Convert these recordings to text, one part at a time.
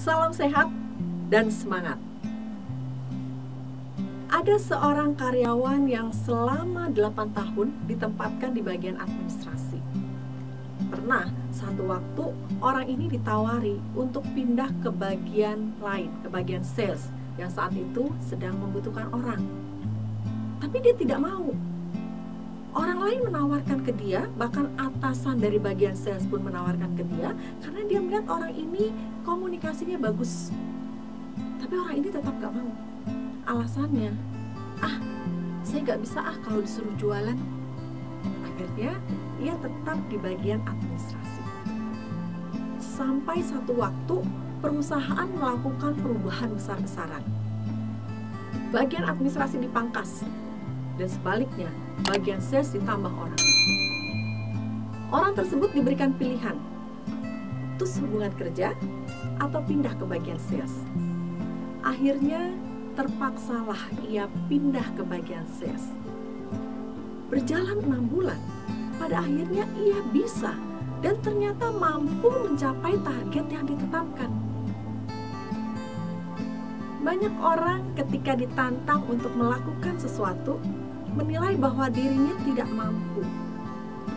Salam sehat dan semangat. Ada seorang karyawan yang selama 8 tahun ditempatkan di bagian administrasi. Pernah satu waktu orang ini ditawari untuk pindah ke bagian lain, ke bagian sales yang saat itu sedang membutuhkan orang. Tapi dia tidak mau. Orang lain menawarkan ke dia, bahkan atasan dari bagian sales pun menawarkan ke dia, karena dia melihat orang ini komunikasinya bagus. Tapi orang ini tetap gak mau. Alasannya, saya gak bisa kalau disuruh jualan. Akhirnya ia tetap di bagian administrasi. Sampai satu waktu perusahaan melakukan perubahan besar-besaran. Bagian administrasi dipangkas, dan sebaliknya bagian sales ditambah orang. Orang tersebut diberikan pilihan, putus hubungan kerja atau pindah ke bagian sales. Akhirnya terpaksalah ia pindah ke bagian sales. Berjalan 6 bulan, pada akhirnya ia bisa dan ternyata mampu mencapai target yang ditetapkan. Banyak orang ketika ditantang untuk melakukan sesuatu menilai bahwa dirinya tidak mampu.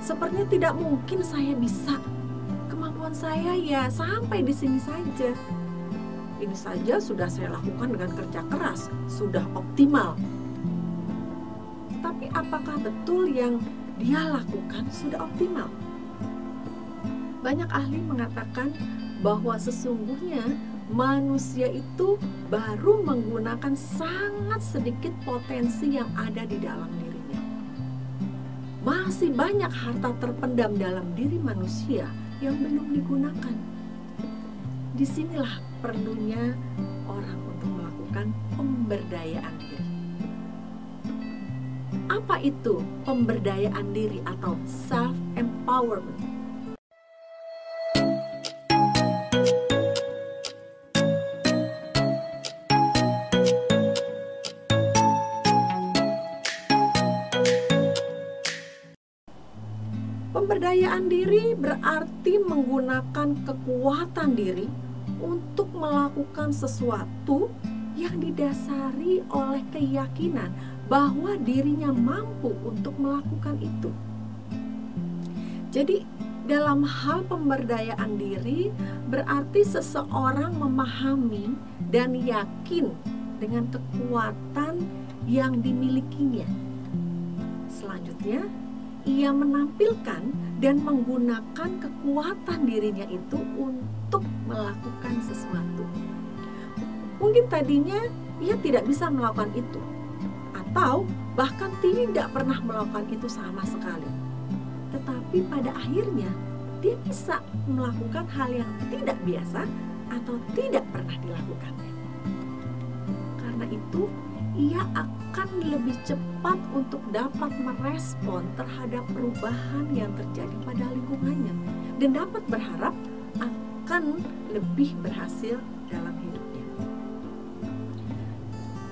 Sepertinya tidak mungkin saya bisa. Kemampuan saya ya sampai di sini saja. Ini saja sudah saya lakukan dengan kerja keras, sudah optimal. Tapi apakah betul yang dia lakukan sudah optimal? Banyak ahli mengatakan bahwa sesungguhnya manusia itu baru menggunakan sangat sedikit potensi yang ada di dalam dirinya. Masih banyak harta terpendam dalam diri manusia yang belum digunakan. Disinilah perlunya orang untuk melakukan pemberdayaan diri. Apa itu pemberdayaan diri atau self-empowerment? Pemberdayaan diri berarti menggunakan kekuatan diri untuk melakukan sesuatu yang didasari oleh keyakinan bahwa dirinya mampu untuk melakukan itu. Jadi, dalam hal pemberdayaan diri berarti seseorang memahami dan yakin dengan kekuatan yang dimilikinya. Selanjutnya, ia menampilkan dan menggunakan kekuatan dirinya itu untuk melakukan sesuatu. Mungkin tadinya ia tidak bisa melakukan itu, atau bahkan tidak pernah melakukan itu sama sekali. Tetapi pada akhirnya dia bisa melakukan hal yang tidak biasa atau tidak pernah dilakukannya. Karena itu, ia akan lebih cepat untuk dapat merespon terhadap perubahan yang terjadi pada lingkungannya dan dapat berharap akan lebih berhasil dalam hidupnya.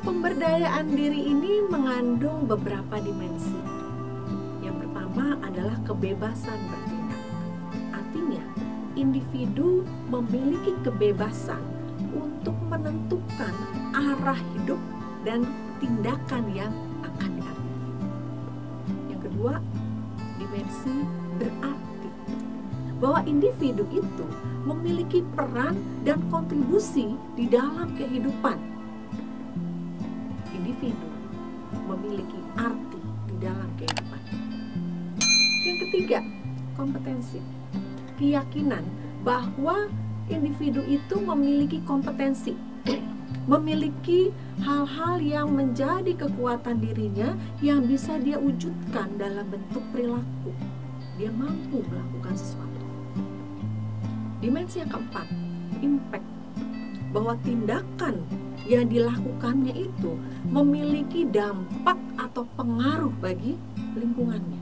Pemberdayaan diri ini mengandung beberapa dimensi. Yang pertama adalah kebebasan bertindak. Artinya, individu memiliki kebebasan untuk menentukan arah hidup dan tindakan yang akan diambil. Yang kedua, dimensi berarti bahwa individu itu memiliki peran dan kontribusi di dalam kehidupan. Individu memiliki arti di dalam kehidupan. Yang ketiga, kompetensi. Keyakinan bahwa individu itu memiliki kompetensi, memiliki hal-hal yang menjadi kekuatan dirinya yang bisa dia wujudkan dalam bentuk perilaku. Dia mampu melakukan sesuatu. Dimensi yang keempat, impact. Bahwa tindakan yang dilakukannya itu memiliki dampak atau pengaruh bagi lingkungannya.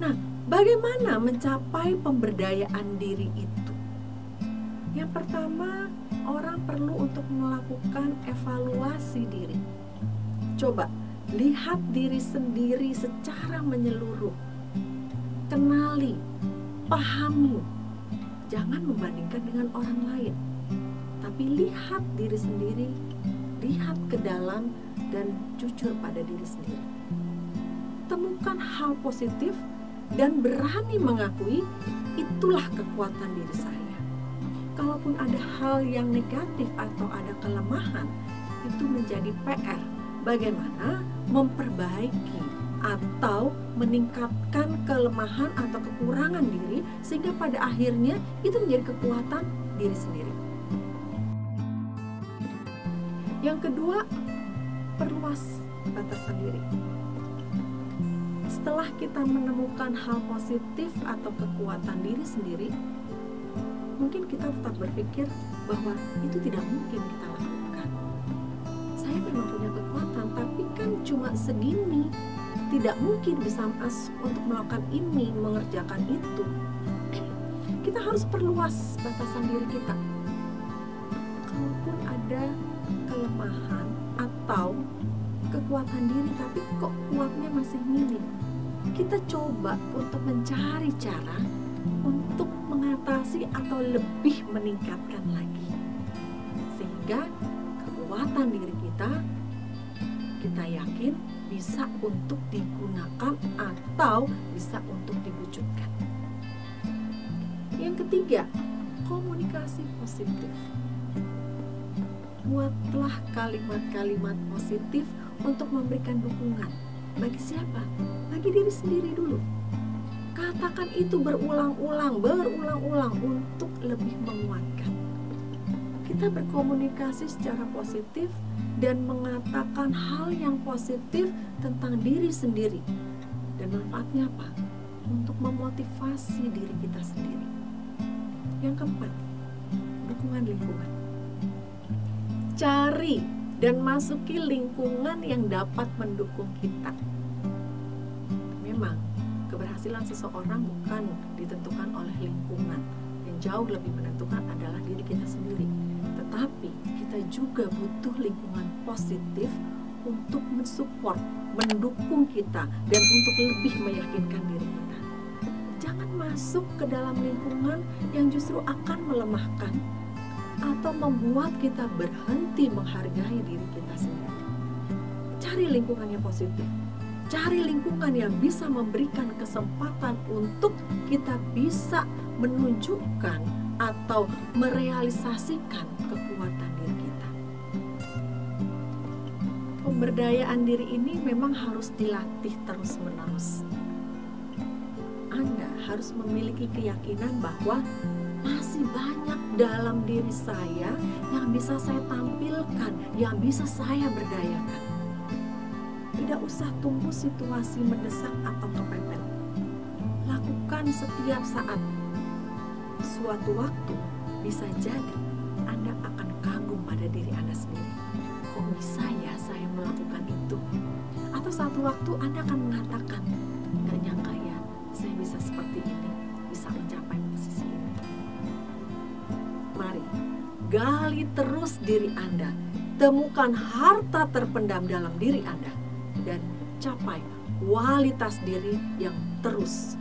Nah, bagaimana mencapai pemberdayaan diri itu? Yang pertama, orang perlu untuk melakukan evaluasi diri. Coba lihat diri sendiri secara menyeluruh. Kenali, pahami Jangan membandingkan dengan orang lain, tapi lihat diri sendiri, lihat ke dalam, dan jujur pada diri sendiri. Temukan hal positif dan berani mengakui, itulah kekuatan diri saya. Kalaupun ada hal yang negatif atau ada kelemahan, itu menjadi PR. Bagaimana memperbaiki atau meningkatkan kelemahan atau kekurangan diri, sehingga pada akhirnya itu menjadi kekuatan diri sendiri. Yang kedua, perluas batasan diri. Setelah kita menemukan hal positif atau kekuatan diri sendiri, mungkin kita tetap berpikir bahwa itu tidak mungkin kita lakukan. Saya memang punya kekuatan, tapi kan cuma segini. Tidak mungkin bisa masuk untuk melakukan ini, mengerjakan itu. Kita harus perluas batasan diri kita. Kalaupun ada kelemahan atau kekuatan diri, tapi kok kuatnya masih minim, kita coba untuk mencari cara untuk mengatasi atau lebih meningkatkan lagi, sehingga kekuatan diri kita yakin bisa untuk digunakan atau bisa untuk diwujudkan. Yang ketiga, komunikasi positif. Buatlah kalimat-kalimat positif untuk memberikan dukungan. Bagi siapa? Bagi diri sendiri dulu. Katakan itu berulang-ulang untuk lebih menguatkan. Kita berkomunikasi secara positif dan mengatakan hal yang positif tentang diri sendiri. Dan manfaatnya apa? Untuk memotivasi diri kita sendiri. Yang keempat, dukungan lingkungan. Cari dan masuki lingkungan yang dapat mendukung kita. Memang keberhasilan seseorang bukan ditentukan oleh lingkungan. Yang jauh lebih menentukan adalah diri kita sendiri. Tetapi kita juga butuh lingkungan positif untuk mensupport, mendukung kita, dan untuk lebih meyakinkan diri kita. Jangan masuk ke dalam lingkungan yang justru akan melemahkan atau membuat kita berhenti menghargai diri kita sendiri. Cari lingkungan yang positif. Cari lingkungan yang bisa memberikan kesempatan untuk kita bisa menunjukkan atau merealisasikan kekuatan diri kita. Pemberdayaan diri ini memang harus dilatih terus-menerus. Anda harus memiliki keyakinan bahwa masih banyak dalam diri saya yang bisa saya tampilkan, yang bisa saya berdayakan. Tidak usah tunggu situasi mendesak atau kepepet. Lakukan setiap saat. Suatu waktu bisa jadi Anda akan kagum pada diri Anda sendiri. Kok bisa ya saya melakukan itu? Atau suatu waktu Anda akan mengatakan, gak nyangka ya saya bisa seperti ini, bisa mencapai posisi ini. Mari, gali terus diri Anda. Temukan harta terpendam dalam diri Anda. Dan capai kualitas diri yang terus